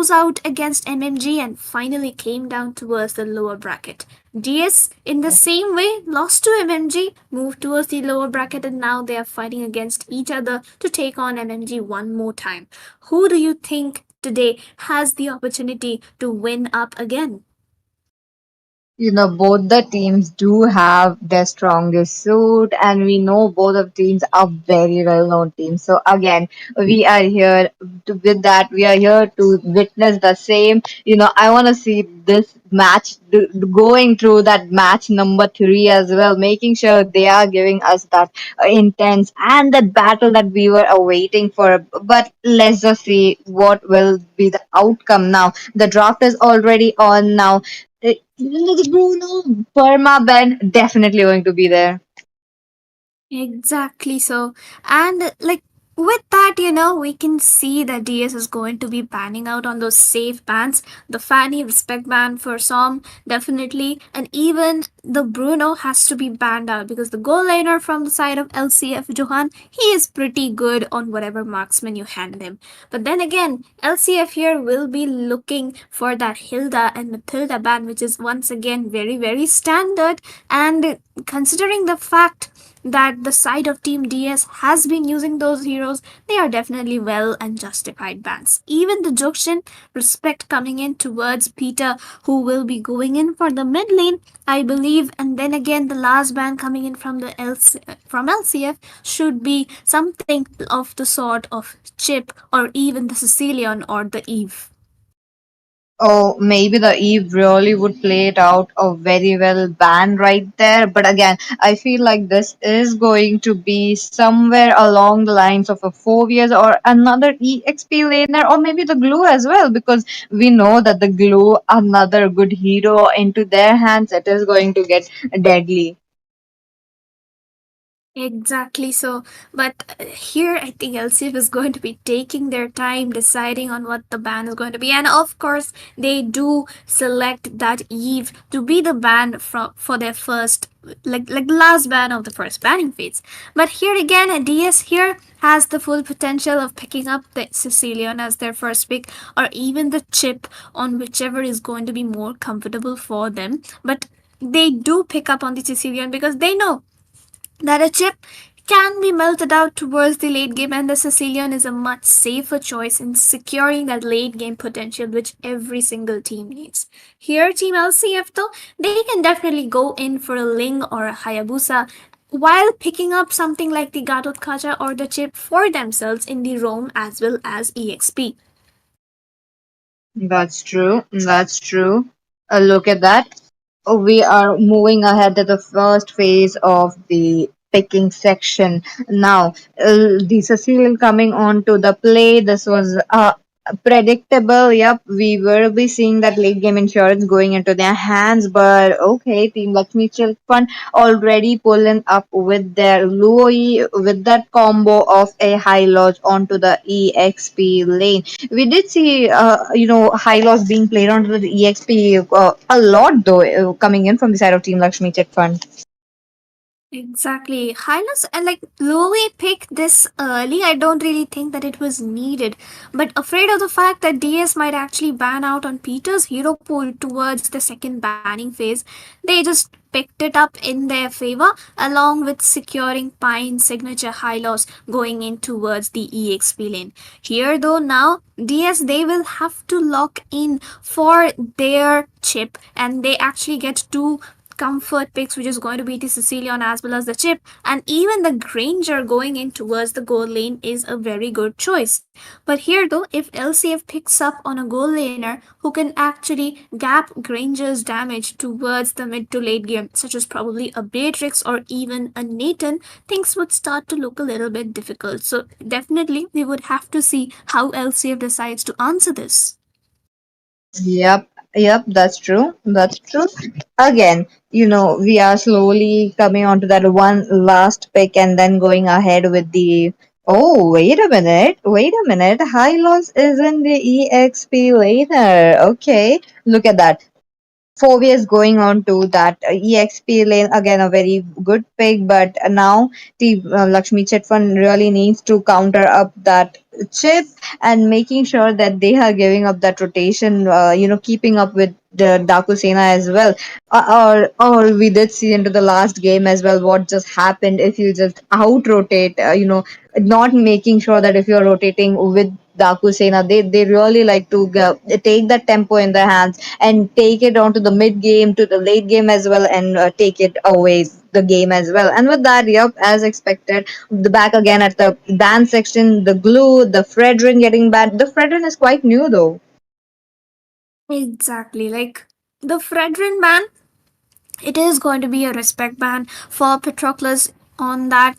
chose out against MMG and finally came down towards the lower bracket. DS, in the same way, lost to MMG, moved towards the lower bracket, and now they are fighting against each other to take on MMG one more time. Who do you think today has the opportunity to win up again? Both the teams do have their strongest suit, and we know both of teams are very well known teams. So, again, we are here with that. We are here to witness the same. I want to see this match going through that match number three as well, making sure they are giving us that intense and that battle that we were awaiting for. But let's just see what will be the outcome now. The draft is already on now. The Bruno Perma Ben definitely going to be there. Exactly so. And like with that, we can see that DS is going to be banning out on those safe bans. The Fanny respect ban for some, definitely. And even the Bruno has to be banned out because the goal laner from the side of LCF Johan, he is pretty good on whatever marksman you hand him. But then again, LCF here will be looking for that Hilda and Matilda ban, which is once again very, very standard. And considering the fact that the side of Team DS has been using those heroes, they are definitely well and justified bans. Even the Jokshin respect coming in towards Peter, who will be going in for the mid lane, I believe, and then again the last ban coming in from from LCF should be something of the sort of Chip or even the Sicilian or the Eve. Oh, maybe the Eve really would play it out a very well band right there. But again, I feel like this is going to be somewhere along the lines of a 4 years or another EXP laner, or maybe the glue as well, because we know that the glue, another good hero into their hands, it is going to get deadly. Exactly so. But here, I think LCF is going to be taking their time deciding on what the ban is going to be. And of course, they do select that Eve to be the ban for their first, like last ban of the first banning phase. But here again, DS here has the full potential of picking up the Sicilian as their first pick or even the chip on whichever is going to be more comfortable for them. But they do pick up on the Sicilian because they know that a chip can be melted out towards the late game, and the Sicilian is a much safer choice in securing that late game potential which every single team needs. Here, Team LCF though, they can definitely go in for a Ling or a Hayabusa while picking up something like the Gatot Kacha or the chip for themselves in the Roam as well as EXP. That's true. That's true. Look at that. We are moving ahead to the first phase of the picking section. Now, the Cecile coming on to the play. This was predictable. Yep, we will be seeing that late game insurance going into their hands. But okay, Team Laxmi Chill Fund already pulling up with their Louis with that combo of a high loss onto the EXP lane. We did see, high loss being played onto the EXP a lot, though, coming in from the side of Team Lakshmi Chit Fund. Exactly. Hylas and like Louis picked this early. I don't really think that it was needed. But afraid of the fact that DS might actually ban out on Peter's hero pool towards the second banning phase, they just picked it up in their favor along with securing Pine's signature high loss going in towards the EXP lane. Here though now DS they will have to lock in for their chip and they actually get two comfort picks, which is going to be the Sicilian as well as the chip, and even the Granger going in towards the goal lane is a very good choice. But here, though, if LCF picks up on a goal laner who can actually gap Granger's damage towards the mid to late game, such as probably a Beatrix or even a Nathan, things would start to look a little bit difficult. So, definitely, we would have to see how LCF decides to answer this. Yep, yep, that's true. That's true. Again, we are slowly coming on to that one last pick and then going ahead with the. Oh, wait a minute. Wait a minute. High loss is in the EXP later. Okay, look at that. 4 years going on to that EXP lane again, a very good pick. But now the Lakshmi Chit Fund really needs to counter up that Chit and making sure that they are giving up that rotation, keeping up with the Daaku Sena as well. Or we did see into the last game as well what just happened if you just out rotate, not making sure that if you're rotating with Daaku Sena, they really like to take that tempo in their hands and take it onto the mid game to the late game as well, and take it away the game as well. And with that, yep, as expected, the back again at the ban section, the glue, the Fredrin getting banned. The Fredrin is quite new though. Exactly. Like the Fredrin ban, it is going to be a respect ban for Patroclus on that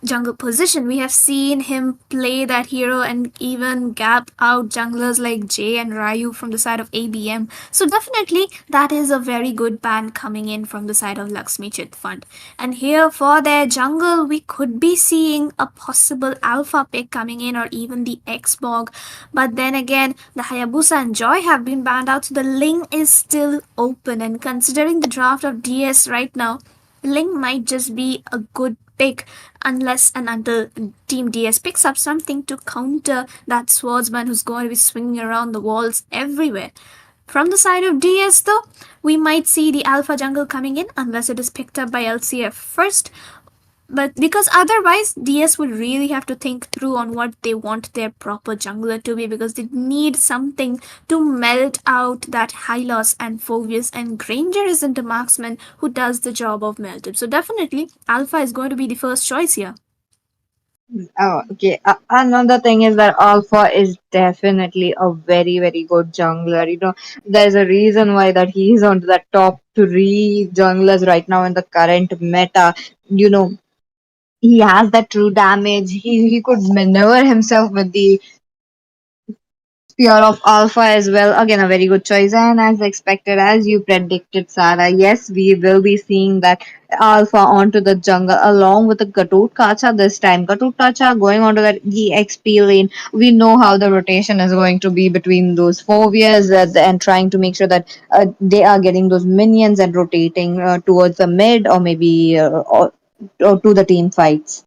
jungle position. We have seen him play that hero and even gap out junglers like Jay and Ryu from the side of ABM. So definitely that is a very good ban coming in from the side of Laxmi Chit Fund. And here for their jungle, we could be seeing a possible alpha pick coming in or even the X-Bog. But then again, the Hayabusa and Joy have been banned out, so the Ling is still open. And considering the draft of DS right now, Ling might just be a good pick unless and until Team DS picks up something to counter that swordsman who's going to be swinging around the walls everywhere. From the side of DS, though, we might see the Alpha Jungle coming in unless it is picked up by LCF first, but because otherwise DS would really have to think through on what they want their proper jungler to be, because they need something to melt out that Hylos and Phoveus, and Granger isn't a marksman who does the job of melted. So definitely Alpha is going to be the first choice here. Oh, okay. Another thing is that Alpha is definitely a very, very good jungler. There's a reason why that he is on the top three junglers right now in the current meta. You know, he has that true damage. He could maneuver himself with the Spear of Alpha as well. Again, a very good choice. And as expected, as you predicted, Sarah, yes, we will be seeing that Alpha onto the jungle along with the Gatut Kacha this time. Gatut Kacha going onto that EXP lane. We know how the rotation is going to be between those phobias and trying to make sure that they are getting those minions and rotating towards the mid or maybe or to the team fights.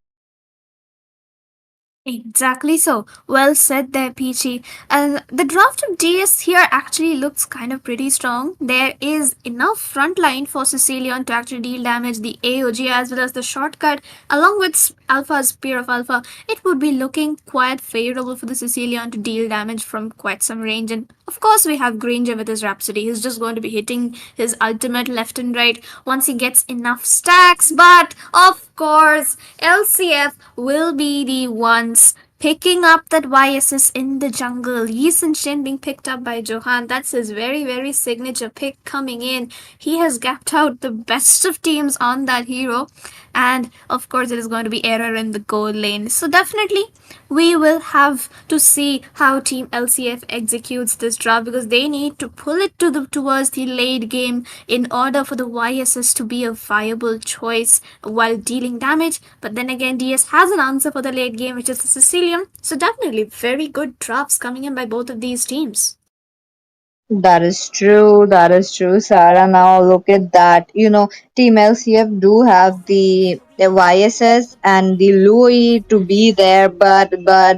Exactly so. Well said there, Peachy. And the draft of DS here actually looks kind of pretty strong. There is enough front line for Sicilian to actually deal damage, the AOG as well as the shortcut, along with Alpha's Spear of Alpha. It would be looking quite favorable for the Sicilian to deal damage from quite some range. And of course, we have Granger with his Rhapsody. He's just going to be hitting his ultimate left and right once he gets enough stacks. But of course, LCF will be the ones picking up that YSS in the jungle. Yi Shin being picked up by Johan. That's his very, very signature pick coming in. He has gapped out the best of teams on that hero. And of course, it is going to be error in the goal lane. So definitely, we will have to see how Team LCF executes this draft, because they need to pull it towards the late game in order for the YSS to be a viable choice while dealing damage. But then again, DS has an answer for the late game, which is the Sicilian. So definitely very good drafts coming in by both of these teams. That is true. That is true, Sarah. Now look at that. Team LCF do have the YSS and the Louis to be there, but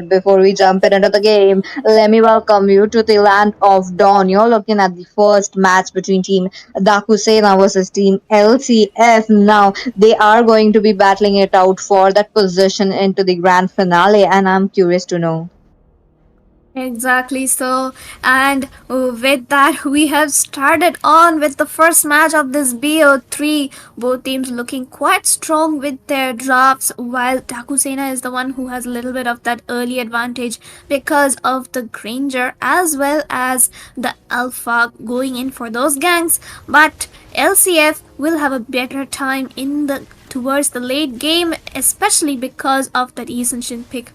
before we jump into the game, let me welcome you to the land of Dawn. You're looking at the first match between Team Daaku Sena versus Team LCF. Now they are going to be battling it out for that position into the grand finale, and I'm curious to know. Exactly so. And with that, we have started on with the first match of this BO3. Both teams looking quite strong with their drafts, while Takusena is the one who has a little bit of that early advantage because of the Granger as well as the Alpha going in for those ganks. But LCF will have a better time in the towards the late game, especially because of that Shin pick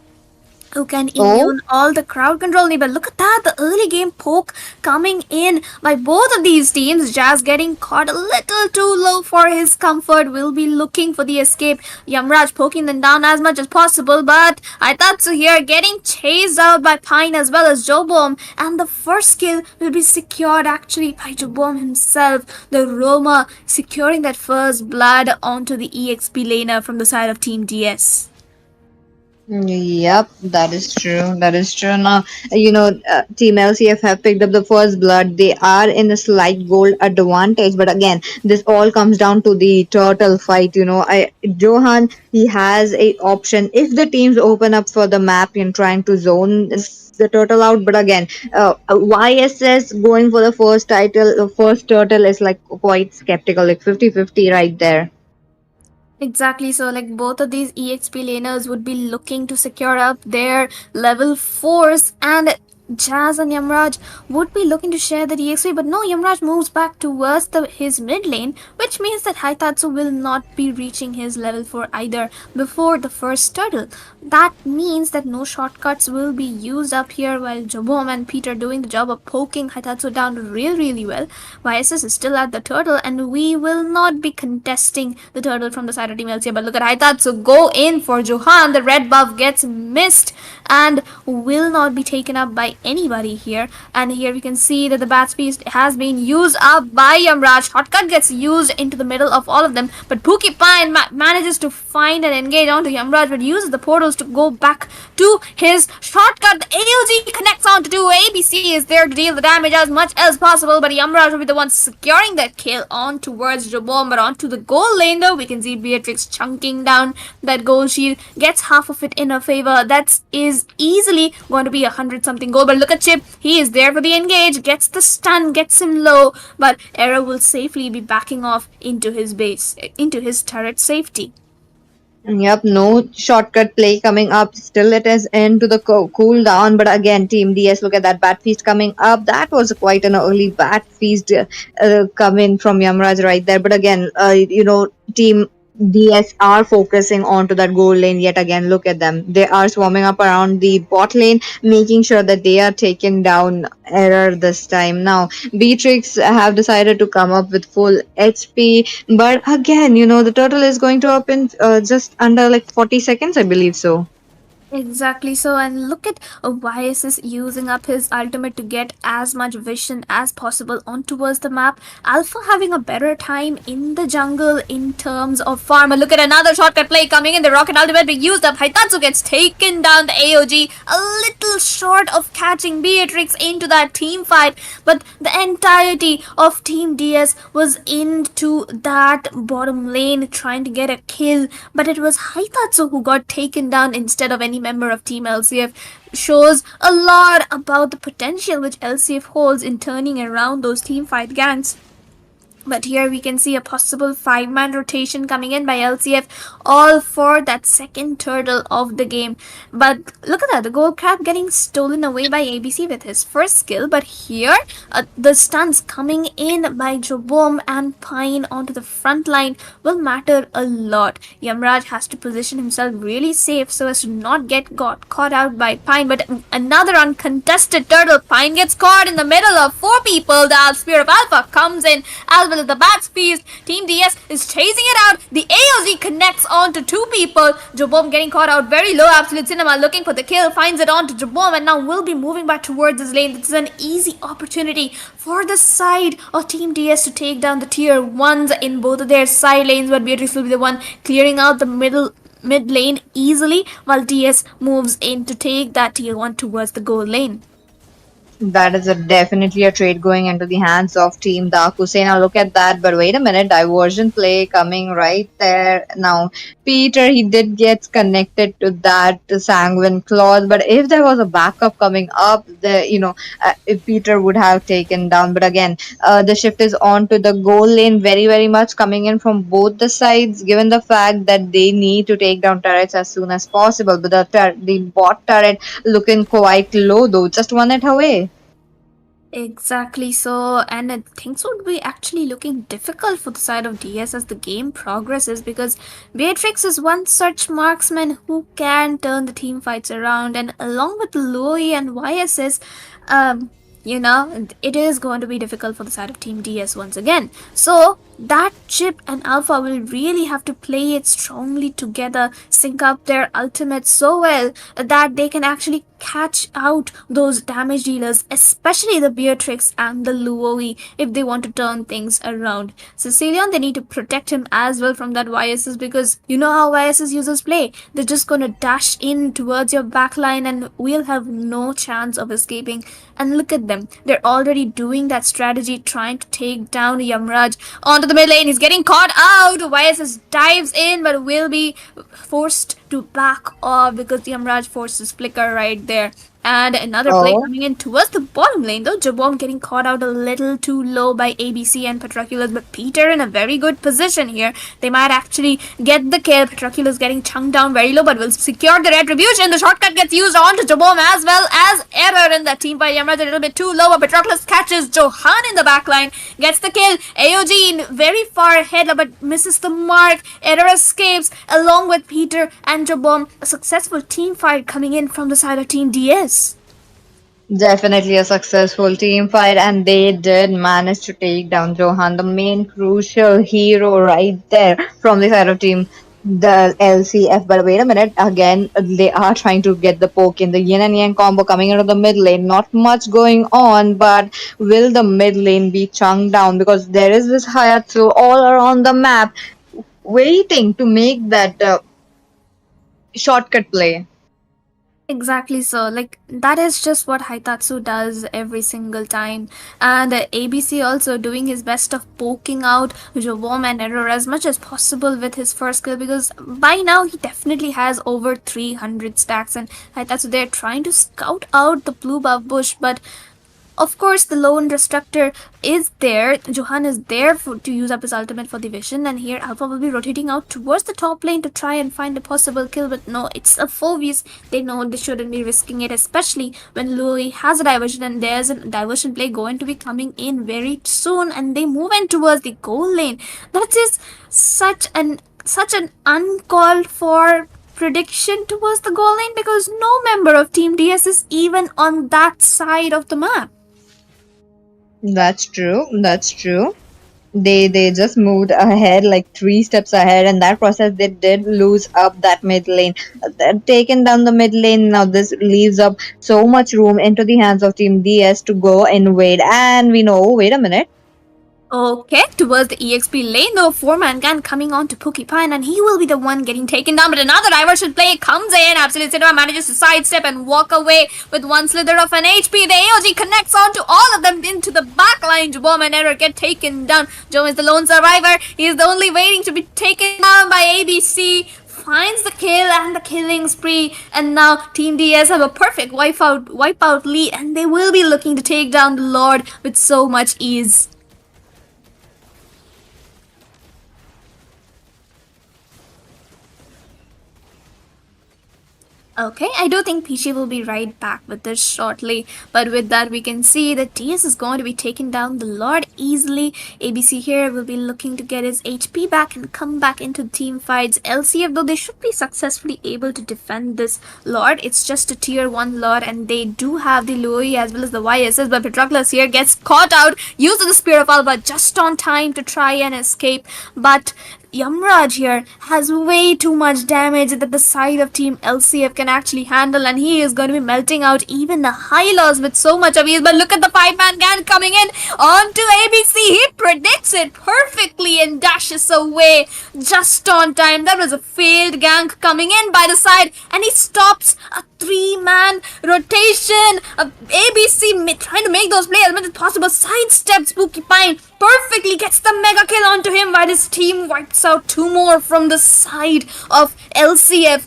who can Oh. immune all the crowd control need. But look at that, the early game poke coming in by both of these teams. Jazz getting caught a little too low for his comfort, will be looking for the escape. Yamraj poking them down as much as possible, but Aitatsu here getting chased out by Pine as well as Jobom, and the first kill will be secured actually by Jobom himself. The Roma securing that first blood onto the EXP laner from the side of Team DS. Yep, that is true. That is true. Now, Team LCF have picked up the first blood. They are in a slight goal advantage, but again, this all comes down to the turtle fight. Johan, he has a option if the teams open up for the map and trying to zone the turtle out. But again, YSS going for the first title, the first turtle is like quite skeptical, like 50-50 right there. Exactly. So, like both of these EXP laners would be looking to secure up their level 4s, and Jazz and Yamraj would be looking to share the EXP, but no, Yamraj moves back towards his mid lane, which means that Haitatsu will not be reaching his level 4 either before the first turtle. That means that no shortcuts will be used up here while Jobom and Peter doing the job of poking Haitatsu down really well. YSS is still at the turtle, and we will not be contesting the turtle from the side of Team LCA. But look at Haitatsu go in for Johan. The red buff gets missed and will not be taken up by anybody here. And here we can see that the Bat Feast has been used up by Yamraj. Shortcut gets used into the middle of all of them, but Pookie Pine manages to find and engage onto Yamraj, but uses the portals to go back to his shortcut. The AOG connects onto 2. ABC is there to deal the damage as much as possible, but Yamraj will be the one securing that kill on towards Jobom. But onto the goal lane though, we can see Beatrix chunking down that gold shield, gets half of it in her favor. That is easily going to be 100 something gold. But look at Chip, he is there for the engage, gets the stun, gets him low, but Era will safely be backing off into his base, into his turret safety. Yep, no shortcut play coming up. Still, it is into the cooldown. But again, Team DS, look at that bat feast coming up. That was quite an early bat feast coming from Yamraj right there. But again, Team DS are focusing onto that goal lane yet again. Look at them. They are swarming up around the bot lane, making sure that they are taking down Error this time. Now, Beatrix have decided to come up with full HP, but again, the turtle is going to up in just under like 40 seconds, I believe so. Exactly so, and look at YSS using up his ultimate to get as much vision as possible on towards the map. Alpha having a better time in the jungle in terms of farm. And look at another shortcut play coming in. The rocket ultimate being used up. Haitatsu gets taken down. The AOG a little short of catching Beatrix into that team fight, but the entirety of Team DS was into that bottom lane trying to get a kill. But it was Haitatsu who got taken down instead of any member of Team LCF. Shows a lot about the potential which LCF holds in turning around those team fight gangs. But here we can see a possible 5-man rotation coming in by LCF, all for that second turtle of the game. But look at that, the gold crab getting stolen away by ABC with his first skill. But here, the stuns coming in by Jobom and Pine onto the front line will matter a lot. Yamraj has to position himself really safe so as to not get caught out by Pine. But another uncontested turtle. Pine gets caught in the middle of 4 people. The Spear of Alpha comes in as well as the Bats Feast. Team DS is chasing it out. The AOZ connects on to 2 people. Jobom getting caught out very low. Absolute Cinema looking for the kill. Finds it on to Jobom and now will be moving back towards his lane. This is an easy opportunity for the side of Team DS to take down the tier 1s in both of their side lanes. But Beatrice will be the one clearing out the mid lane easily while DS moves in to take that tier 1 towards the goal lane. That is definitely a trade going into the hands of Team Daaku. Sena, look at that. But wait a minute, diversion play coming right there. Now, Peter, he did get connected to that sanguine clause. But if there was a backup coming up, if Peter would have taken down. But again, the shift is on to the goal lane very much coming in from both the sides, given the fact that they need to take down turrets as soon as possible. But the bot turret looking quite low though, just 1 hit away. Exactly so, and things would be actually looking difficult for the side of DS as the game progresses because Beatrix is one such marksman who can turn the team fights around, and along with Louis and YSS, it is going to be difficult for the side of Team DS once again. So, that Chip and Alpha will really have to play it strongly together, sync up their ultimates so well that they can actually catch out those damage dealers, especially the Beatrix and the Luoi, if they want to turn things around. Sicilian, they need to protect him as well from that YSS, because you know how YSS users play. They're just gonna dash in towards your backline and we'll have no chance of escaping. And look at them. They're already doing that strategy, trying to take down Yamraj onto the mid lane. He's getting caught out. YSS dives in, but will be forced to back off because Yamraj forces flicker right there. And another play Oh, coming in towards the bottom lane, though. Jabom getting caught out a little too low by ABC and Patroclus, but Peter in a very good position here. They might actually get the kill. Patroclus getting chunked down very low, but will secure the retribution. The shortcut gets used onto Jabom as well as Error in that team fight. Yamraj a little bit too low, but Patroclus catches Johan in the backline, gets the kill. AOG very far ahead, but misses the mark. Error escapes along with Peter and Jabom. A successful team fight coming in from the side of Team DS. definitely a successful team fight, and they did manage to take down Johan, the main crucial hero right there from the side of team the LCF. But wait a minute, again they are trying to get the poke in the yin and yang combo coming into the mid lane. Not much going on, but will the mid lane be chunked down? Because there is this Hayatsu all around the map waiting to make that shortcut play. Exactly, so like that is just what Haitatsu does every single time, and ABC also doing his best of poking out Jovom and Error as much as possible with his first skill, because by now he definitely has over 300 stacks, and Haitatsu they're trying to scout out the blue buff bush, but of course, the lone destructor is there. Johan is there to use up his ultimate for the vision, and here Alpha will be rotating out towards the top lane to try and find a possible kill. But no, it's a Phobius. They know they shouldn't be risking it, especially when Louis has a diversion and there's a diversion play going to be coming in very soon, and they move in towards the goal lane. That is such an uncalled for prediction towards the goal lane, because no member of Team DS is even on that side of the map. That's true. That's true. They just moved ahead like 3 steps ahead, and that process they did lose up that mid lane. They're taken down the mid lane. Now this leaves up so much room into the hands of Team DS to go invade. And we know, wait a minute. Okay, towards the EXP lane, though, 4-man gun coming on to Pokipine, and he will be the one getting taken down. But another diversion play comes in. Absolute Cinema manages to sidestep and walk away with one slither of an HP. The AOG connects onto all of them into the backline. Jabom and Error get taken down. Joe is the lone survivor. He is the only waiting to be taken down by ABC. Finds the kill and the killing spree, and now Team DS have a perfect wipeout lead, and they will be looking to take down the Lord with so much ease. Okay, I do think Peachy will be right back with this shortly, but with that we can see that DS is going to be taking down the Lord easily. ABC here will be looking to get his HP back and come back into team fights. LCF, though, they should be successfully able to defend this Lord. It's just a tier 1 Lord, and they do have the Louis as well as the YSS, but Patroclus here gets caught out, uses the Spear of Alba just on time to try and escape, but Yamraj here has way too much damage that the side of Team LCF can actually handle, and he is going to be melting out even the Hylos with so much of ease. But look at the 5-man gang coming in onto ABC. He predicts it perfectly and dashes away just on time. That was a failed gank coming in by the side, and he stops a 3-man rotation. ABC trying to make those plays as much as possible. Sidesteps Spooky Pine, perfectly gets the mega kill onto him, while his team wipes out 2 more from the side of LCF.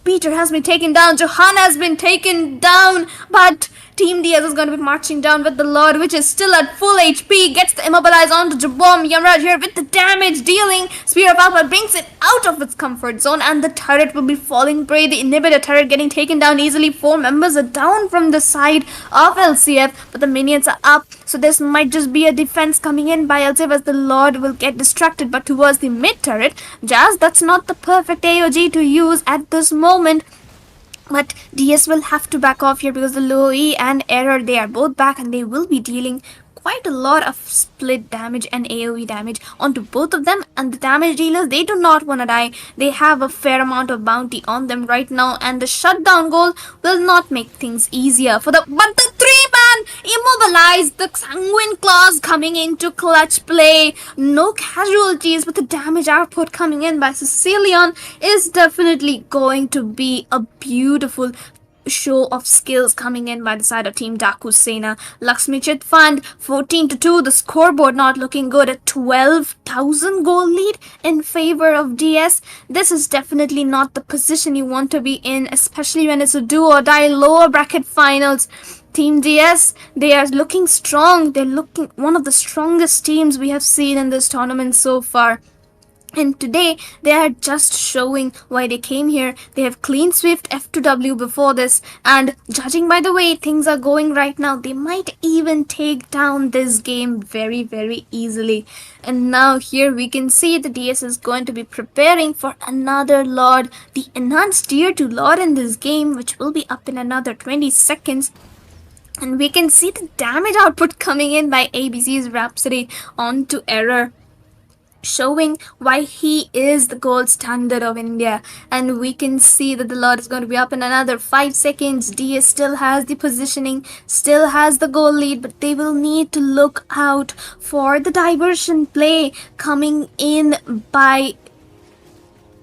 Peter has been taken down, Johanna has been taken down, but Team DS is going to be marching down with the Lord, which is still at full HP. Gets the immobilize onto Jabom. Yamraj here with the damage dealing. Spear of Alpha brings it out of its comfort zone, and the turret will be falling prey. The inhibitor turret getting taken down easily. 4 members are down from the side of LCF, but the minions are up, so this might just be a defense coming in by LCF as the Lord will get distracted. But towards the mid turret, Jazz, that's not the perfect AOG to use at this moment. But DS will have to back off here because the low E and Error, they are both back and they will be dealing quite a lot of split damage and AoE damage onto both of them. And the damage dealers, they do not want to die. They have a fair amount of bounty on them right now, and the shutdown goal will not make things easier for the, but the 3-man immobilized, the sanguine claws coming into clutch play. No casualties, but the damage output coming in by Sicilian is definitely going to be a beautiful show of skills coming in by the side of Team Daaku Sena. Laxmi Chit Fund 14-2. The scoreboard not looking good at 12,000 goal lead in favor of DS. This is definitely not the position you want to be in, especially when it's a do or die lower bracket finals. Team DS, they are looking strong. They're looking one of the strongest teams we have seen in this tournament so far. And today they are just showing why they came here. They have clean swept F2W before this, and judging by the way things are going right now, they might even take down this game very, very easily. And now here we can see the DS is going to be preparing for another Lord, the enhanced tier 2 Lord in this game, which will be up in another 20 seconds. And we can see the damage output coming in by ABC's Rhapsody onto Error, showing why he is the gold standard of India. And we can see that the Lord is going to be up in another 5 seconds. DS still has the positioning, still has the goal lead, but they will need to look out for the diversion play coming in by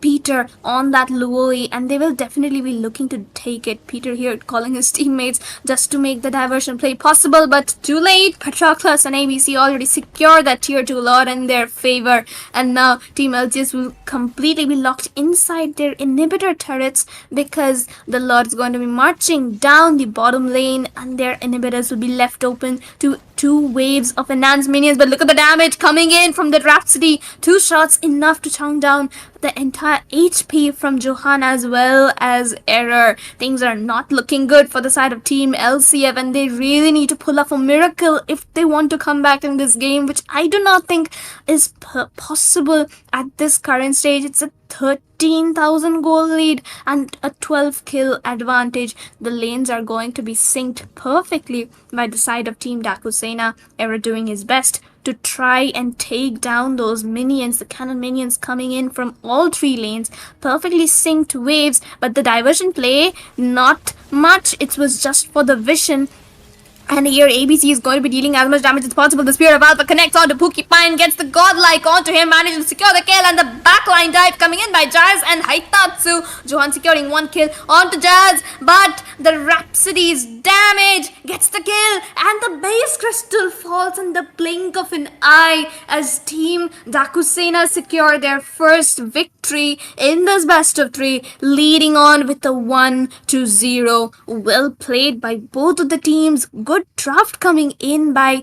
Peter on that Luoi, and they will definitely be looking to take it. Peter here calling his teammates just to make the diversion play possible, but too late. Patroclus and ABC already secured that tier 2 Lord in their favor, and now Team LCS will completely be locked inside their inhibitor turrets because the Lord is going to be marching down the bottom lane, and their inhibitors will be left open to 2 waves of enhanced minions. But look at the damage coming in from the Rhapsody. 2 shots enough to chunk down the entire HP from Johan as well as Error. Things are not looking good for the side of Team LCF, and they really need to pull off a miracle if they want to come back in this game, which I do not think is possible at this current stage. It's a 13,000 goal lead and a 12 kill advantage. The lanes are going to be synced perfectly by the side of Team Daaku Sena. Error doing his best to try and take down those minions, the cannon minions coming in from all 3 lanes. Perfectly synced waves, but the diversion play, not much. It was just for the vision. And here ABC is going to be dealing as much damage as possible. The Spear of Alpha connects onto Pokipine, gets the Godlike onto him, manages to secure the kill, and the backline dive coming in by Jazz and Haitatsu. Johan securing 1 kill onto Jazz, but the Rhapsody's damage gets the kill, and the base crystal falls in the blink of an eye as Team Daaku Sena secure their first victory in this best of 3, leading on with a 1-0. Well played by both of the teams. Good draft coming in by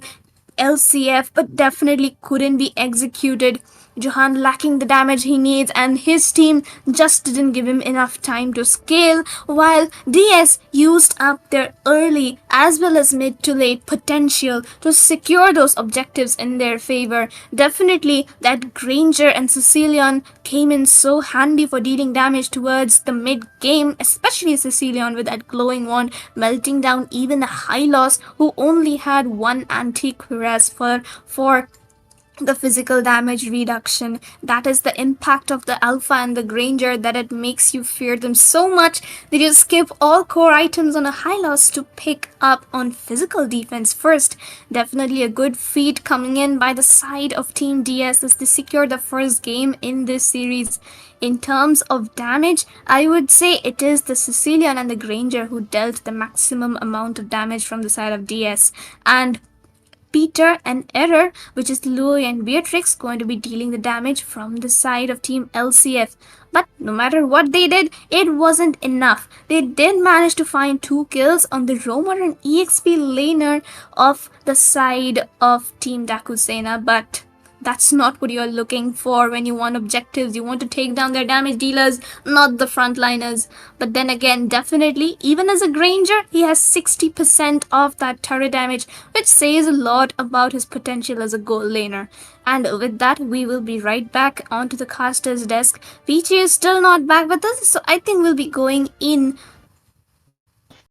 LCF, but definitely couldn't be executed. Johan lacking the damage he needs, and his team just didn't give him enough time to scale, while DS used up their early as well as mid to late potential to secure those objectives in their favor. Definitely that Granger and Sicilian came in so handy for dealing damage towards the mid game, especially Sicilian with that glowing wand melting down even a Hylos who only had 1 anti-cuirass for the physical damage reduction. That is the impact of the Alpha and the Granger, that it makes you fear them so much that you skip all core items on a Hylos to pick up on physical defense first. Definitely a good feat coming in by the side of Team DS as they secure the first game in this series. In terms of damage, I would say it is the Sicilian and the Granger who dealt the maximum amount of damage from the side of DS, and Peter and Error, which is Louis and Beatrix, going to be dealing the damage from the side of Team LCF. But no matter what they did, it wasn't enough. They did manage to find 2 kills on the Roamer and EXP laner of the side of Team Daaku Sena, but that's not what you're looking for when you want objectives. You want to take down their damage dealers, not the frontliners. But then again, definitely, even as a Granger, he has 60% of that turret damage, which says a lot about his potential as a goal laner. And with that, we will be right back onto the caster's desk. Peachy is still not back with us, so I think we'll be going in